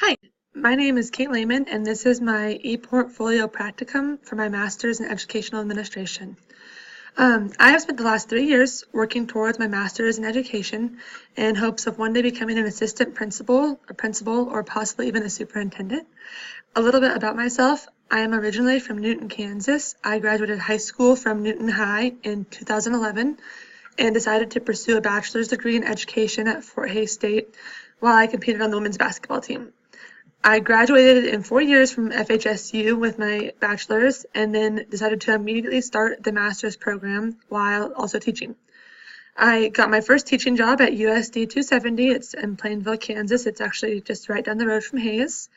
Hi, my name is Kate Lehman, and this is my Eportfolio practicum for my Master's in Educational Administration. I have spent the last 3 years working towards my Master's in Education in hopes of one day becoming an assistant principal, a principal, or possibly even a superintendent. A little bit about myself. I am originally from Newton, Kansas. I graduated high school from Newton High in 2011 and decided to pursue a bachelor's degree in education at Fort Hays State while I competed on the women's basketball team. I graduated in 4 years from FHSU with my bachelor's and then decided to immediately start the master's program while also teaching. I got my first teaching job at USD 270. It's in Plainville, Kansas. It's actually just right down the road from Hayes.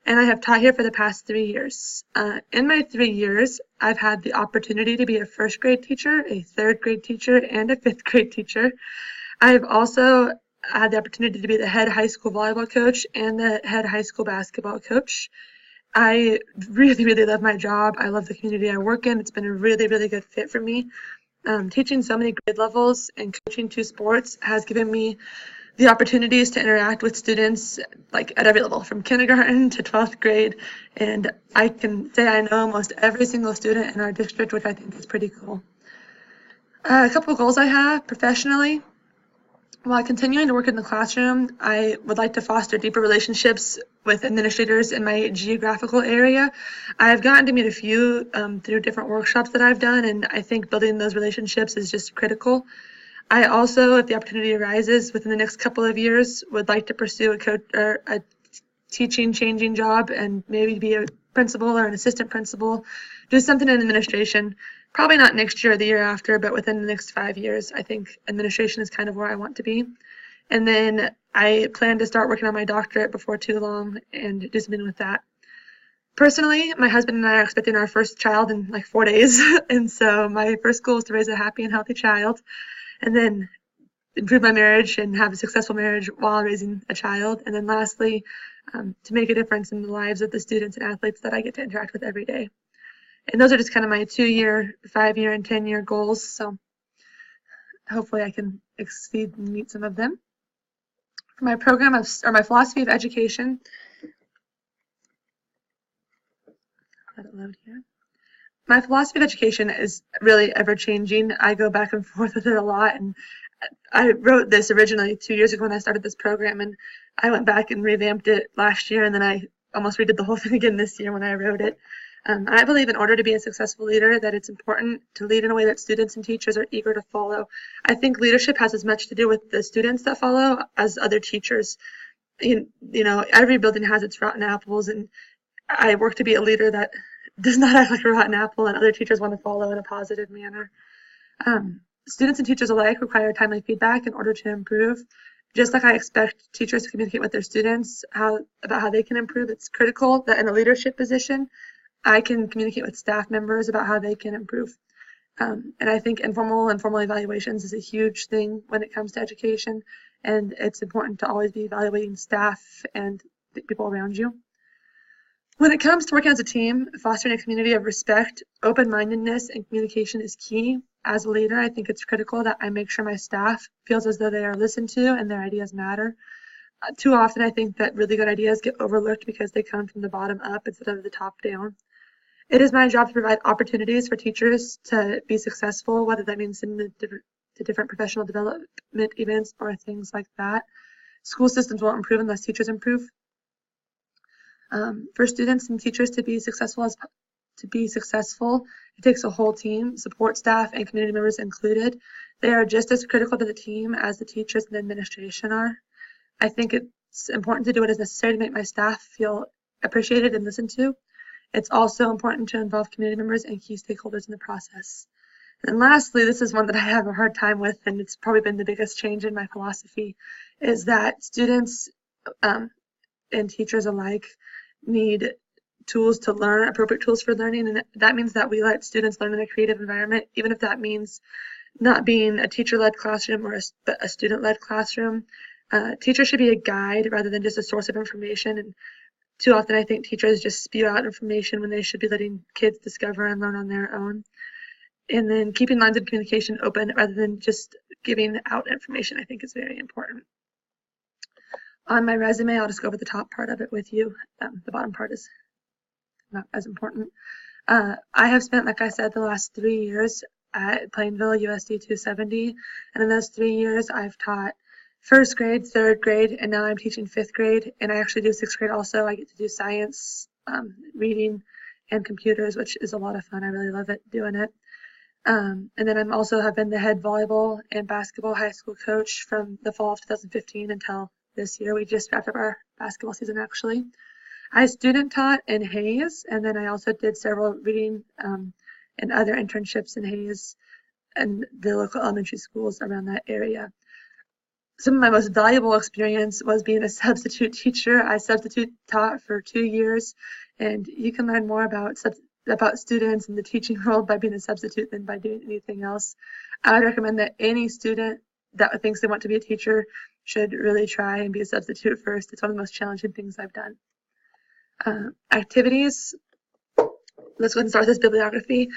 And I have taught here for the past 3 years. In my 3 years, I've had the opportunity to be a first grade teacher, a third grade teacher, and a fifth grade teacher. I've also had the opportunity to be the head high school volleyball coach and the head high school basketball coach. I really, really love my job. I love the community I work in. It's been a really, really good fit for me. Teaching so many grade levels and coaching 2 sports has given me the opportunities to interact with students like at every level, from kindergarten to 12th grade. And I can say I know almost every single student in our district, which I think is pretty cool. A couple of goals I have professionally. While continuing to work in the classroom, I would like to foster deeper relationships with administrators in my geographical area. I've gotten to meet a few through different workshops that I've done, and I think building those relationships is just critical. I also, if the opportunity arises within the next couple of years, would like to pursue a teaching changing job and maybe be a principal or an assistant principal, do something in administration. Probably not next year or the year after, but within the next 5 years. I think administration is kind of where I want to be. And then I plan to start working on my doctorate before too long and do something with that. Personally, my husband and I are expecting our first child in like 4 days. And so my first goal is to raise a happy and healthy child and then improve my marriage and have a successful marriage while raising a child. And then lastly, to make a difference in the lives of the students and athletes that I get to interact with every day. And those are just kind of my 2-year, 5-year, and 10-year goals. So hopefully I can exceed and meet some of them. For my program or my philosophy of education, let it load here. My philosophy of education is really ever changing. I go back and forth with it a lot. And I wrote this originally 2 years ago when I started this program, and I went back and revamped it last year, and then I almost redid the whole thing again this year when I wrote it. I believe in order to be a successful leader that it's important to lead in a way that students and teachers are eager to follow. I think leadership has as much to do with the students that follow as other teachers. You know, every building has its rotten apples, and I work to be a leader that does not act like a rotten apple and other teachers want to follow in a positive manner. Students and teachers alike require timely feedback in order to improve. Just like I expect teachers to communicate with their students about how they can improve, it's critical that in a leadership position, I can communicate with staff members about how they can improve. And I think informal and formal evaluations is a huge thing when it comes to education, and it's important to always be evaluating staff and the people around you. When it comes to working as a team, fostering a community of respect, open-mindedness, and communication is key. As a leader, I think it's critical that I make sure my staff feels as though they are listened to and their ideas matter. Too often, I think that really good ideas get overlooked because they come from the bottom up instead of the top down. It is my job to provide opportunities for teachers to be successful, whether that means in to different professional development events or things like that. School systems won't improve unless teachers improve. For students and teachers to be successful, it takes a whole team, support staff and community members included. They are just as critical to the team as the teachers and the administration are. I think it's important to do what is necessary to make my staff feel appreciated and listened to. It's also important to involve community members and key stakeholders in the process. And lastly, this is one that I have a hard time with, and it's probably been the biggest change in my philosophy, is that students and teachers alike need tools to learn, appropriate tools for learning, and that means that we let students learn in a creative environment, even if that means not being a teacher-led classroom or a student-led classroom. Teachers should be a guide rather than just a source of information, and too often I think teachers just spew out information when they should be letting kids discover and learn on their own. And then keeping lines of communication open rather than just giving out information, I think, is very important. On my resume, I'll just go over the top part of it with you. The bottom part is not as important. I have spent, like I said, the last 3 years at Plainville USD 270, and in those 3 years, I've taught first grade, third grade, and now I'm teaching fifth grade, and I actually do sixth grade also. I get to do science, reading, and computers, which is a lot of fun. I really love it doing it. And then I'm also have been the head volleyball and basketball high school coach from the fall of 2015 until this year. We just wrapped up our basketball season actually. I student taught in Hayes, and then I also did several reading and other internships in Hayes and the local elementary schools around that area. Some of my most valuable experience was being a substitute teacher. I substitute taught for 2 years, and you can learn more about students in the teaching world by being a substitute than by doing anything else. I would recommend that any student that thinks they want to be a teacher should really try and be a substitute first. It's one of the most challenging things I've done. Activities. Let's go ahead and start with this bibliography.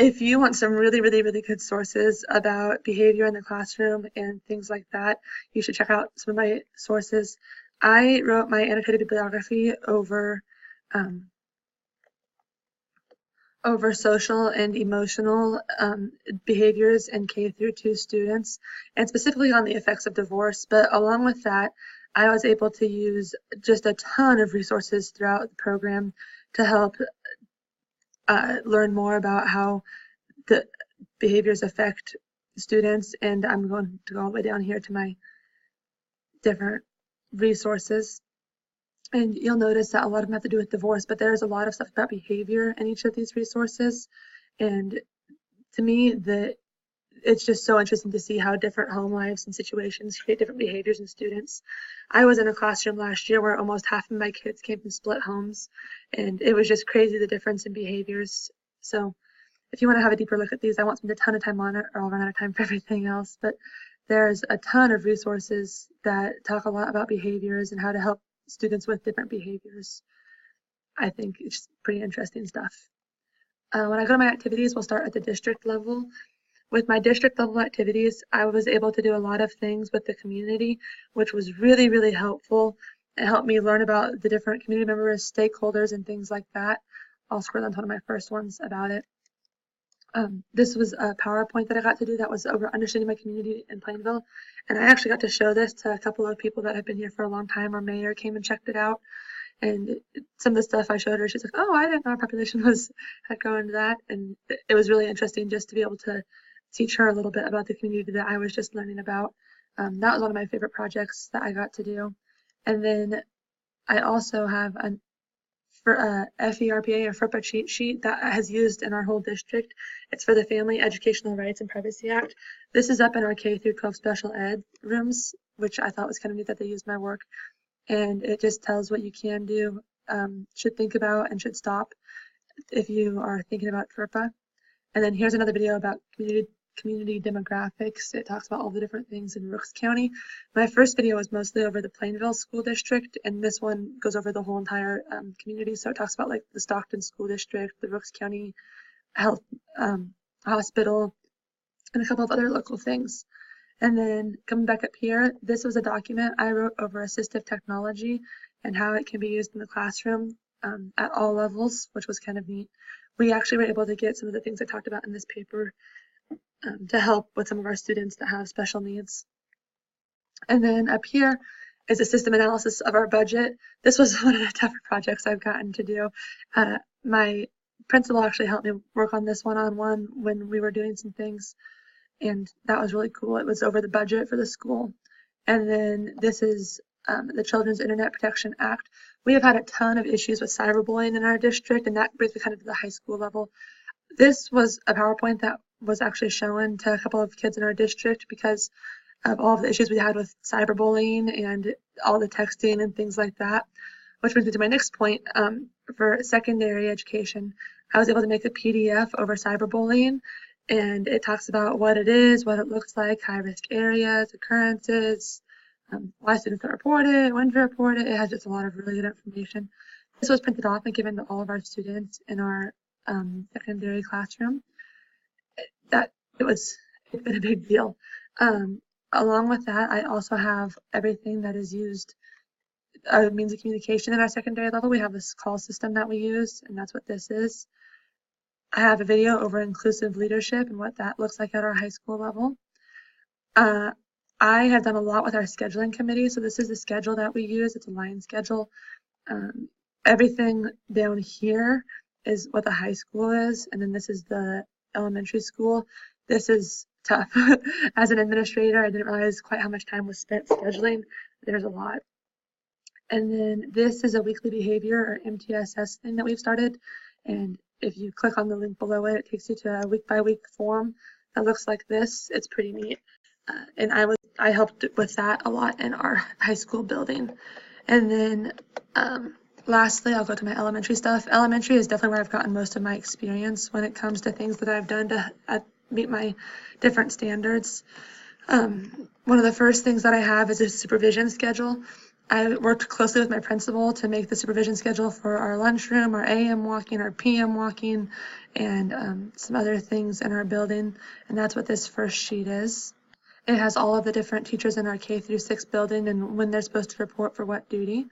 If you want some really good sources about behavior in the classroom and things like that, you should check out some of my sources. I wrote my annotated bibliography over social and emotional behaviors in K through 2 students, and specifically on the effects of divorce. But along with that, I was able to use just a ton of resources throughout the program to help learn more about how the behaviors affect students. And I'm going to go all the way down here to my different resources. And you'll notice that a lot of them have to do with divorce, but there's a lot of stuff about behavior in each of these resources. And to me, it's just so interesting to see how different home lives and situations create different behaviors in students. I was in a classroom last year where almost half of my kids came from split homes, and it was just crazy the difference in behaviors. So if you want to have a deeper look at these, I won't spend a ton of time on it or I'll run out of time for everything else, but there's a ton of resources that talk a lot about behaviors and how to help students with different behaviors. I think it's pretty interesting stuff. When I go to my activities, we'll start at the district level. With my district level activities, I was able to do a lot of things with the community, which was really helpful. It helped me learn about the different community members, stakeholders, and things like that. I'll scroll down to one of my first ones about it. This was a PowerPoint that I got to do that was over understanding my community in Plainville. And I actually got to show this to a couple of people that have been here for a long time. Our mayor came and checked it out. And some of the stuff I showed her, she's like, oh, I didn't know our population had grown into that. And it was really interesting just to be able to teach her a little bit about the community that I was just learning about. That was one of my favorite projects that I got to do. And then I also have for FERPA or FERPA cheat sheet that has used in our whole district. It's for the Family Educational Rights and Privacy Act. This is up in our K through 12 special ed rooms, which I thought was kind of neat that they used my work. And it just tells what you can do, should think about, and should stop if you are thinking about FERPA. And then here's another video about community demographics. It talks about all the different things in Rooks County. My first video was mostly over the Plainville School District, and this one goes over the whole entire community. So it talks about like the Stockton School District, the Rooks County Health Hospital, and a couple of other local things. And then coming back up here, this was a document I wrote over assistive technology and how it can be used in the classroom at all levels, which was kind of neat. We actually were able to get some of the things I talked about in this paper to help with some of our students that have special needs. And then up here is a system analysis of our budget. This was one of the tougher projects I've gotten to do. My principal actually helped me work on this one-on-one when we were doing some things, and that was really cool. It was over the budget for the school. And then this is the Children's Internet Protection Act. We have had a ton of issues with cyberbullying in our district, and that brings me kind of to the high school level. This was a PowerPoint that was actually shown to a couple of kids in our district because of all of the issues we had with cyberbullying and all the texting and things like that, which brings me to my next point. For secondary education, I was able to make a PDF over cyberbullying, and it talks about what it is, what it looks like, high-risk areas, occurrences, why students don't report it, when to report it. It has just a lot of really good information. This was printed off and given to all of our students in our secondary classroom. It's been a big deal. Along with that, I also have everything that is used, means of communication at our secondary level. We have this call system that we use, and that's what this is. I have a video over inclusive leadership and what that looks like at our high school level. I have done a lot with our scheduling committee, so this is the schedule that we use. It's a line schedule. Everything down here is what the high school is, and then this is the elementary school. This is tough. As an administrator, I didn't realize quite how much time was spent scheduling. There's a lot. And then this is a weekly behavior or MTSS thing that we've started. And if you click on the link below it, it takes you to a week-by-week form that looks like this. It's pretty neat. And I helped with that a lot in our high school building. And then lastly, I'll go to my elementary stuff. Elementary is definitely where I've gotten most of my experience when it comes to things that I've done to meet my different standards. One of the first things that I have is a supervision schedule. I worked closely with my principal to make the supervision schedule for our lunchroom, our AM walking, our PM walking, and some other things in our building. And that's what this first sheet is. It has all of the different teachers in our K through 6 building and when they're supposed to report for what duty.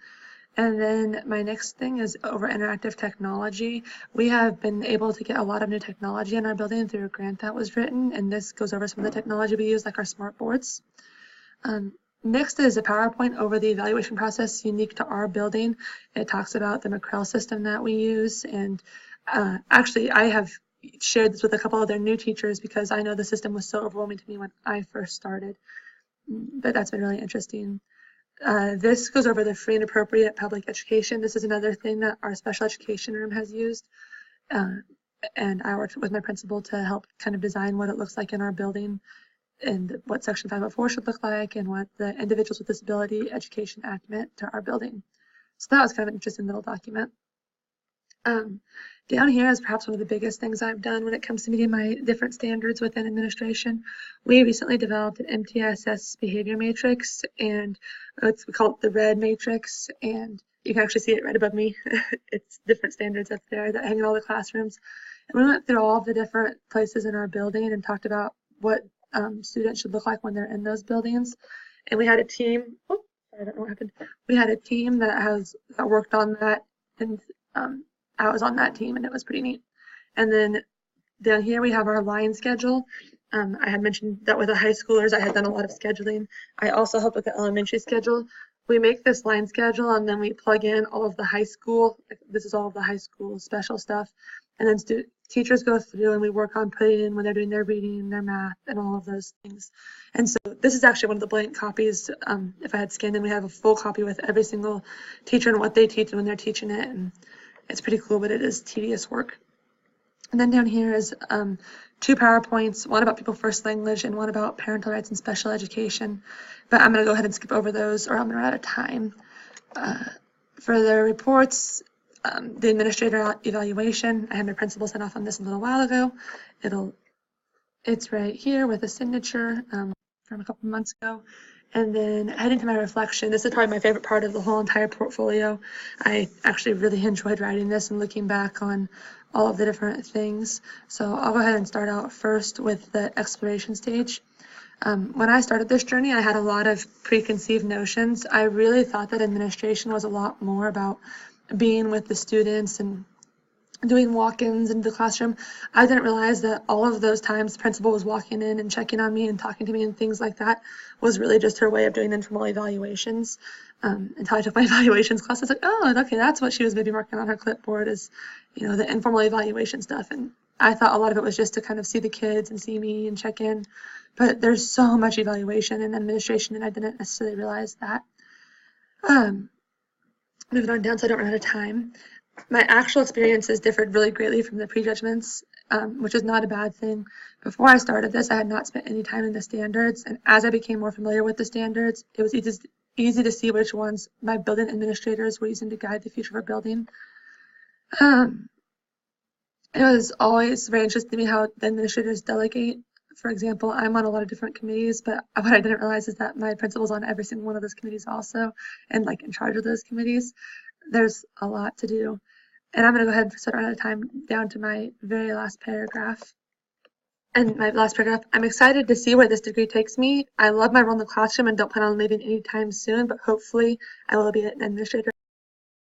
And then my next thing is over interactive technology. We have been able to get a lot of new technology in our building through a grant that was written, and this goes over some of the technology we use, like our smart boards. Next is a PowerPoint over the evaluation process unique to our building. It talks about the McCrell system that we use, and actually I have shared this with a couple of their new teachers because I know the system was so overwhelming to me when I first started, but that's been really interesting. This goes over the free and appropriate public education. This is another thing that our special education room has used, and I worked with my principal to help kind of design what it looks like in our building and what Section 504 should look like and what the Individuals with Disability Education Act meant to our building. So that was kind of an interesting little document. Down here is perhaps one of the biggest things I've done when it comes to meeting my different standards within administration. We recently developed an MTSS behavior matrix, and we call it the red matrix, and you can actually see it right above me. It's different standards up there that hang in all the classrooms. And we went through all the different places in our building and talked about what students should look like when they're in those buildings. And we had a team, I don't know what happened. We had a team that worked on that, and I was on that team, and it was pretty neat. And then down here we have our line schedule. I had mentioned that with the high schoolers, I had done a lot of scheduling. I also helped with the elementary schedule. We make this line schedule, and then we plug in all of the high school. This is all of the high school special stuff. And then teachers go through, and we work on putting in when they're doing their reading, their math, and all of those things. And so this is actually one of the blank copies. If I had scanned them, we have a full copy with every single teacher and what they teach and when they're teaching it. And it's pretty cool, but it is tedious work. And then down here is 2 PowerPoints, one about people first language and one about parental rights and special education. But I'm going to go ahead and skip over those or I'm going to run out of time. For the reports, the administrator evaluation, I had my principal sign off on this a little while ago. It's right here with a signature from a couple months ago. And then heading to my reflection, this is probably my favorite part of the whole entire portfolio. I actually really enjoyed writing this and looking back on all of the different things. So I'll go ahead and start out first with the exploration stage. When I started this journey, I had a lot of preconceived notions. I really thought that administration was a lot more about being with the students and doing walk-ins into the classroom. I didn't realize that all of those times the principal was walking in and checking on me and talking to me and things like that was really just her way of doing informal evaluations. Until I took my evaluations class, I was like, oh, okay, that's what she was maybe marking on her clipboard is, the informal evaluation stuff. And I thought a lot of it was just to kind of see the kids and see me and check in. But there's so much evaluation in administration, and I didn't necessarily realize that. Moving on down so I don't run out of time. My actual experiences differed really greatly from the prejudgments, which is not a bad thing. Before I started this, I had not spent any time in the standards, and as I became more familiar with the standards, it was easy to see which ones my building administrators were using to guide the future of our building. It was always very interesting to me how the administrators delegate. For example, I'm on a lot of different committees, but what I didn't realize is that my principal's on every single one of those committees also, and in charge of those committees. There's a lot to do. And I'm going to go ahead and start out of time down to my very last paragraph. And my last paragraph, I'm excited to see where this degree takes me. I love my role in the classroom and don't plan on leaving anytime soon, but hopefully I will be an administrator